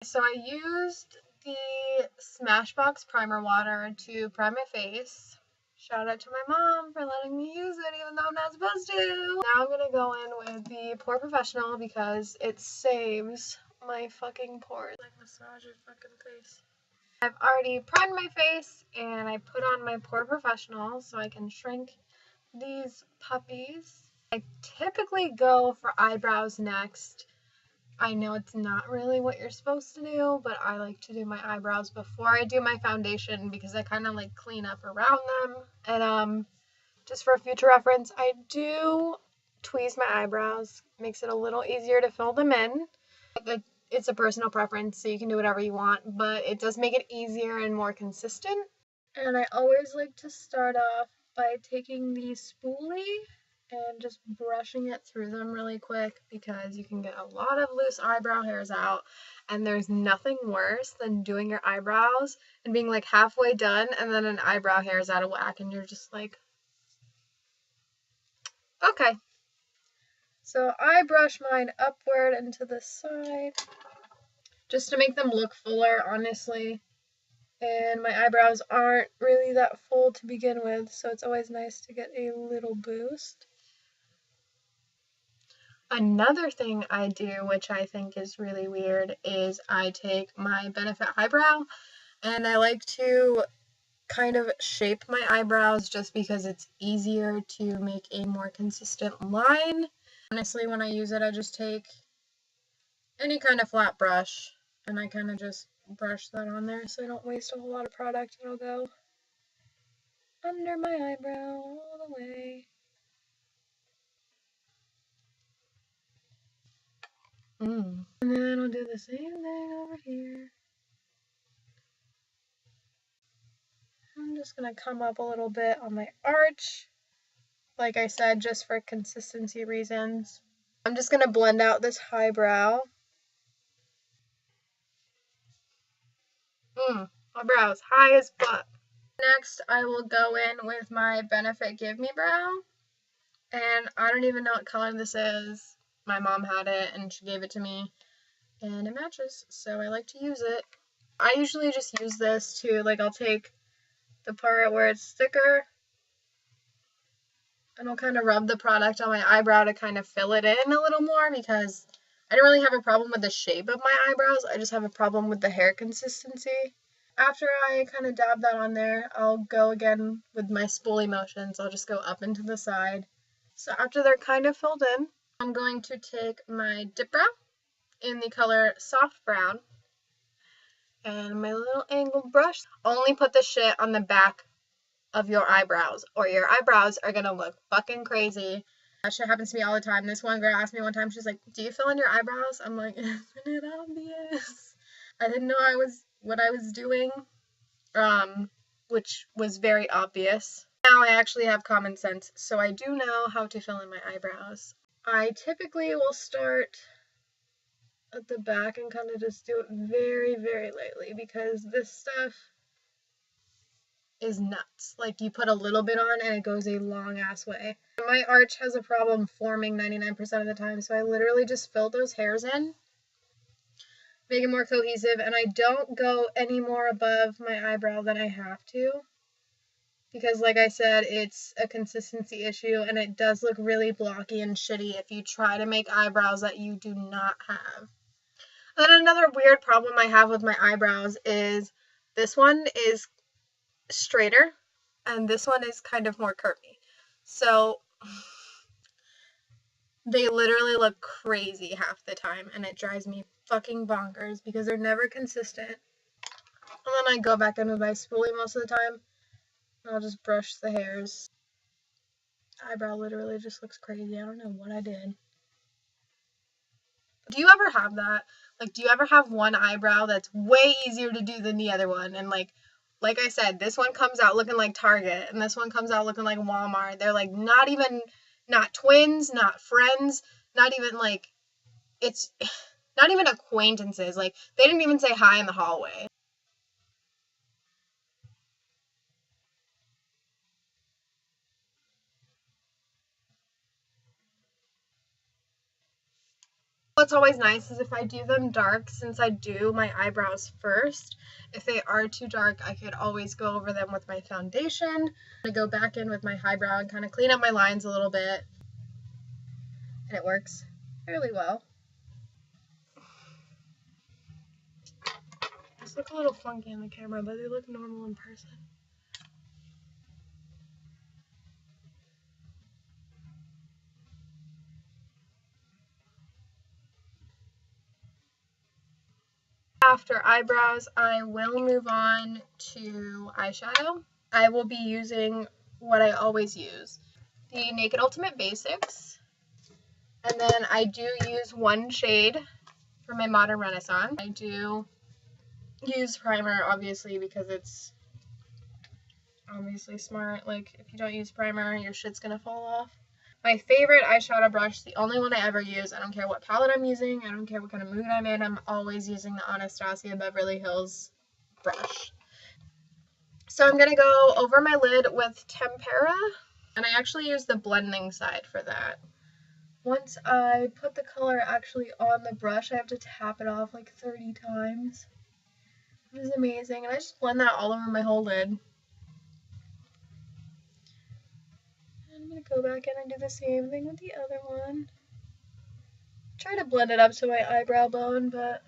So I used the Smashbox primer water to prime my face. Shout out to my mom for letting me use it even though I'm not supposed to. Now I'm gonna go in with the Pore Professional because it saves my fucking pores. Like massage your fucking face. I've already primed my face and I put on my Pore Professional so I can shrink these puppies. I typically go for eyebrows next. I know it's not really what you're supposed to do, but I like to do my eyebrows before I do my foundation because I kind of like clean up around them. And just for future reference, I do tweeze my eyebrows. Makes it a little easier to fill them in. It's a personal preference, so you can do whatever you want, but it does make it easier and more consistent. And I always like to start off by taking the spoolie and just brushing it through them really quick because you can get a lot of loose eyebrow hairs out, and there's nothing worse than doing your eyebrows and being like halfway done and then an eyebrow hair is out of whack and you're just like, okay. So I brush mine upward and to the side just to make them look fuller, honestly. And my eyebrows aren't really that full to begin with, so it's always nice to get a little boost. Another thing I do, which I think is really weird, is I take my Benefit Highbrow and I like to kind of shape my eyebrows just because it's easier to make a more consistent line. Honestly, when I use it, I just take any kind of flat brush and I kind of just brush that on there so I don't waste a whole lot of product. It'll go under my eyebrow all the way. And then I'll do the same thing over here. I'm just going to come up a little bit on my arch. Like I said, just for consistency reasons. I'm just going to blend out this highbrow. My brow's high as fuck. Next, I will go in with my Benefit Give Me Brow. And I don't even know what color this is. My mom had it and she gave it to me. And it matches, so I like to use it. I usually just use this to, like, I'll take the part where it's thicker and I'll kind of rub the product on my eyebrow to kind of fill it in a little more because I don't really have a problem with the shape of my eyebrows. I just have a problem with the hair consistency. After I kind of dab that on there, I'll go again with my spoolie motions. I'll just go up and to the side. So after they're kind of filled in, I'm going to take my dip brow in the color Soft Brown and my little angled brush. Only put the shit on the back of your eyebrows or your eyebrows are gonna look fucking crazy. That shit happens to me all the time. This one girl asked me one time, she's like, do you fill in your eyebrows? I'm like, isn't it obvious? I didn't know what I was doing, which was very obvious. Now I actually have common sense, so I do know how to fill in my eyebrows. I typically will start at the back and kind of just do it very, very lightly because this stuff is nuts. Like, you put a little bit on and it goes a long ass way. My arch has a problem forming 99% of the time, so I literally just fill those hairs in, make it more cohesive, and I don't go any more above my eyebrow than I have to. Because, like I said, it's a consistency issue and it does look really blocky and shitty if you try to make eyebrows that you do not have. And then another weird problem I have with my eyebrows is this one is straighter and this one is kind of more curvy. So they literally look crazy half the time and it drives me fucking bonkers because they're never consistent. And then I go back in with my spoolie most of the time and I'll just brush the hairs. Eyebrow literally just looks crazy. I don't know what I did. Do you ever have that? Like, do you ever have one eyebrow that's way easier to do than the other one? And like I said, this one comes out looking like Target and this one comes out looking like Walmart. They're like not twins, not friends, not even like, it's not even acquaintances. Like, they didn't even say hi in the hallway. What's always nice is if I do them dark, since I do my eyebrows first, if they are too dark, I could always go over them with my foundation. I'm gonna go back in with my highbrow and kind of clean up my lines a little bit. And it works fairly well. These look a little funky in the camera, but they look normal in person. After eyebrows, I will move on to eyeshadow. I will be using what I always use, the Naked Ultimate Basics. And then I do use one shade for my Modern Renaissance. I do use primer, obviously, because it's obviously smart. Like, if you don't use primer, your shit's gonna fall off. My favorite eyeshadow brush, the only one I ever use, I don't care what palette I'm using, I don't care what kind of mood I'm in, I'm always using the Anastasia Beverly Hills brush. So I'm going to go over my lid with Tempera, and I actually use the blending side for that. Once I put the color actually on the brush, I have to tap it off like 30 times. It is amazing, and I just blend that all over my whole lid. I'm going to go back in and do the same thing with the other one. Try to blend it up to my eyebrow bone, but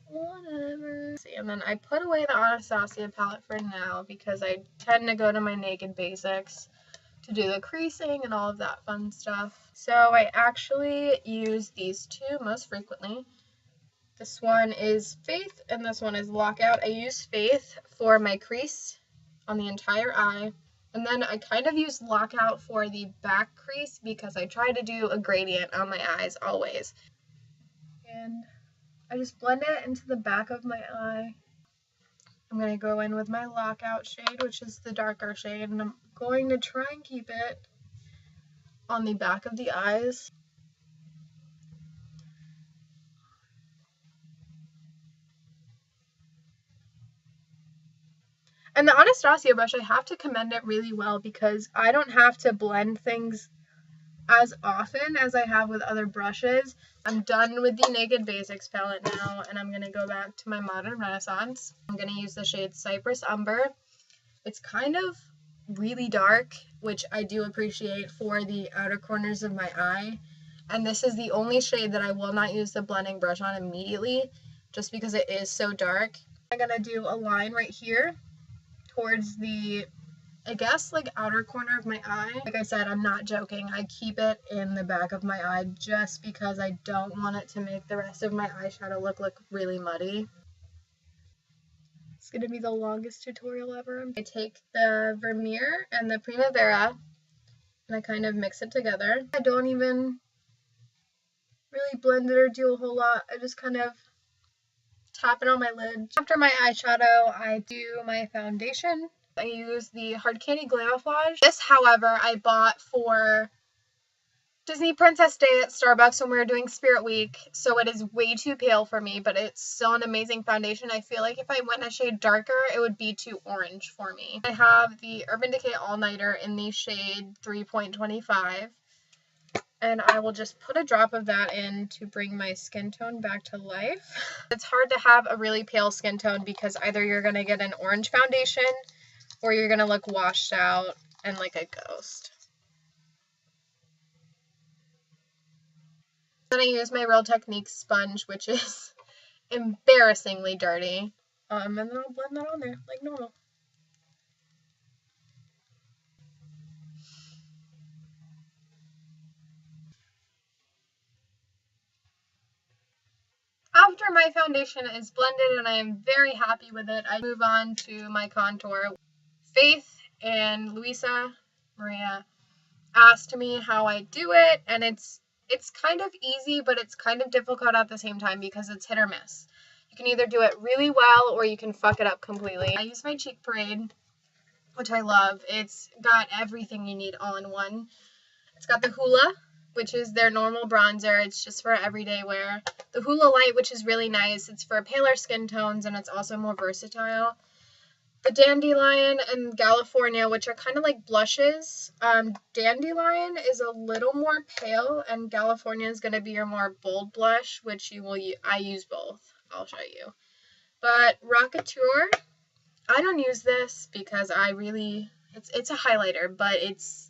whatever. See, and then I put away the Anastasia palette for now because I tend to go to my Naked Basics to do the creasing and all of that fun stuff. So I actually use these two most frequently. This one is Faith and this one is Lockout. I use Faith for my crease on the entire eye. And then I kind of use Lockout for the back crease because I try to do a gradient on my eyes always. And I just blend it into the back of my eye. I'm going to go in with my Lockout shade, which is the darker shade, and I'm going to try and keep it on the back of the eyes. And the Anastasia brush, I have to commend it really well because I don't have to blend things as often as I have with other brushes. I'm done with the Naked Basics palette now, and I'm going to go back to my Modern Renaissance. I'm going to use the shade Cypress Umber. It's kind of really dark, which I do appreciate for the outer corners of my eye. And this is the only shade that I will not use the blending brush on immediately, just because it is so dark. I'm going to do a line right here towards the, I guess, like outer corner of my eye. Like I said, I'm not joking. I keep it in the back of my eye just because I don't want it to make the rest of my eyeshadow look really muddy. It's going to be the longest tutorial ever. I take the Vermeer and the Primavera and I kind of mix it together. I don't even really blend it or do a whole lot. I just kind of tap it on my lid. After my eyeshadow, I do my foundation. I use the Hard Candy Glamouflage. This, however, I bought for Disney Princess Day at Starbucks when we were doing Spirit Week, so it is way too pale for me, but it's still an amazing foundation. I feel like if I went a shade darker, it would be too orange for me. I have the Urban Decay All Nighter in the shade 3.25. And I will just put a drop of that in to bring my skin tone back to life. It's hard to have a really pale skin tone because either you're going to get an orange foundation or you're going to look washed out and like a ghost. Then I use my Real Techniques sponge, which is embarrassingly dirty. And then I'll blend that on there like normal. After my foundation is blended and I am very happy with it, I move on to my contour. Faith and Luisa Maria asked me how I do it, and it's kind of easy, but it's kind of difficult at the same time because it's hit or miss. You can either do it really well or you can fuck it up completely. I use my Cheek Parade, which I love. It's got everything you need all in one. It's got the Hoola, which is their normal bronzer. It's just for everyday wear. The Hoola Light, which is really nice. It's for paler skin tones and it's also more versatile. the Dandelion and California, which are kind of like blushes. Dandelion is a little more pale, and California is going to be your more bold blush, which I use both. I'll show you. But Rockateur, I don't use this because it's a highlighter, but it's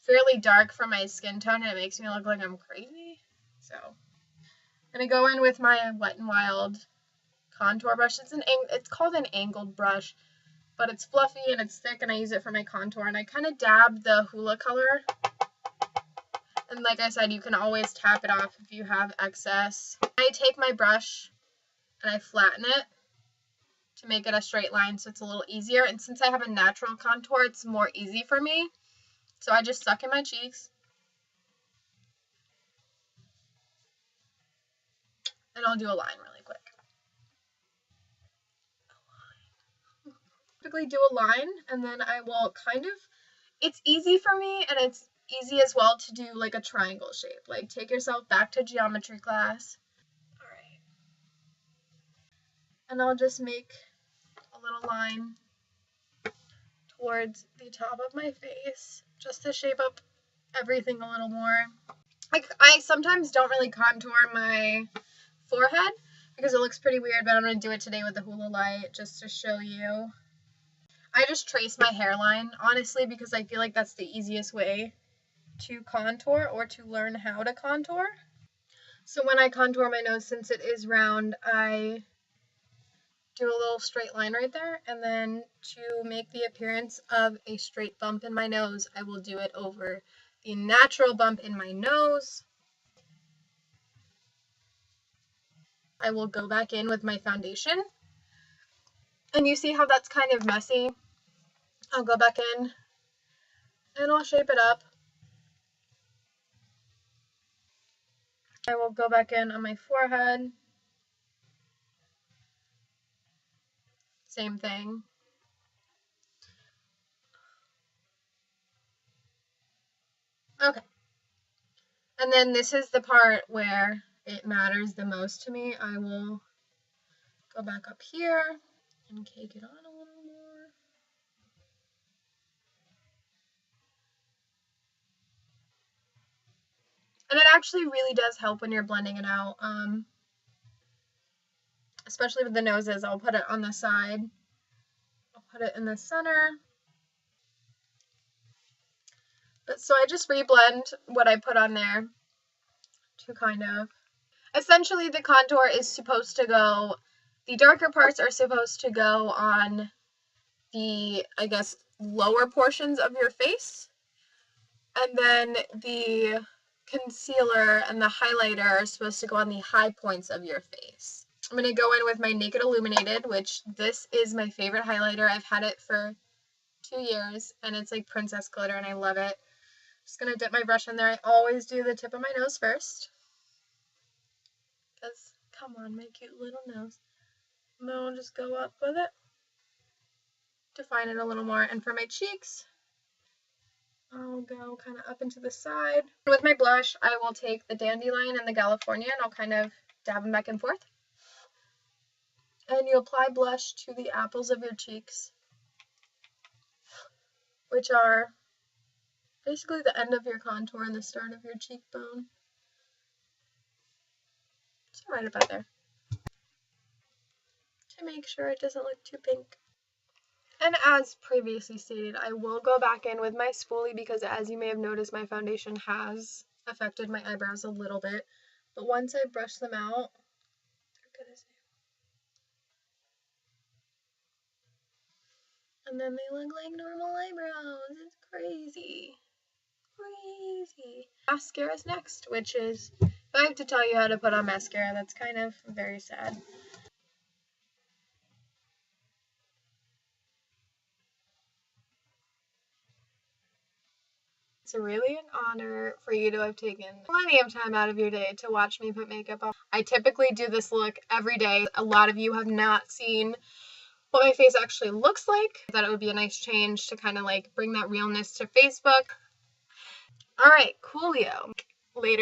fairly dark for my skin tone, and it makes me look like I'm crazy. So I'm going to go in with my Wet n Wild contour brush. It's called an angled brush, but it's fluffy and it's thick, and I use it for my contour, and I kind of dab the Hoola color. And like I said, you can always tap it off if you have excess. I take my brush and I flatten it to make it a straight line so it's a little easier. And since I have a natural contour, it's more easy for me. So I just suck in my cheeks. And I'll do a line really quick. Typically do a line, and then I will it's easy for me, and it's easy as well to do like a triangle shape. Like take yourself back to geometry class. All right. And I'll just make a little line towards the top of my face just to shape up everything a little more. I sometimes don't really contour my forehead because it looks pretty weird, but I'm going to do it today with the Hoola light just to show you. I just trace my hairline, honestly, because I feel like that's the easiest way to contour or to learn how to contour. So when I contour my nose, since it is round, I do a little straight line right there, and then to make the appearance of a straight bump in my nose, I will do it over the natural bump in my nose. I will go back in with my foundation, and you see how that's kind of messy? I'll go back in and I'll shape it up. I will go back in on my forehead. Same thing. Okay. And then this is the part where it matters the most to me. I will go back up here and cake it on a little more. And it actually really does help when you're blending it out. Especially with the noses, I'll put it on the side. I'll put it in the center. But so I just reblend what I put on there to kind of, essentially the contour is supposed to go, the darker parts are supposed to go on the, I guess, lower portions of your face. And then the concealer and the highlighter are supposed to go on the high points of your face. I'm going to go in with my Naked Illuminated, which this is my favorite highlighter. I've had it for 2 years, and it's like princess glitter, and I love it. Just going to dip my brush in there. I always do the tip of my nose first. Because, come on, my cute little nose. And then I'll just go up with it. Define it a little more. And for my cheeks, I'll go kind of up into the side. With my blush, I will take the Dandelion and the California, and I'll kind of dab them back and forth. And you apply blush to the apples of your cheeks, which are basically the end of your contour and the start of your cheekbone. So right about there. To make sure it doesn't look too pink. And as previously stated, I will go back in with my spoolie because, as you may have noticed, my foundation has affected my eyebrows a little bit. But once I brush them out, they're good as new. And then they look like normal eyebrows. It's crazy. Crazy. Mascara's next, which is, if I have to tell you how to put on mascara, that's kind of very sad. It's really an honor for you to have taken plenty of time out of your day to watch me put makeup on. I typically do this look every day. A lot of you have not seen what my face actually looks like. I thought it would be a nice change to kind of like bring that realness to Facebook. All right, coolio. Later.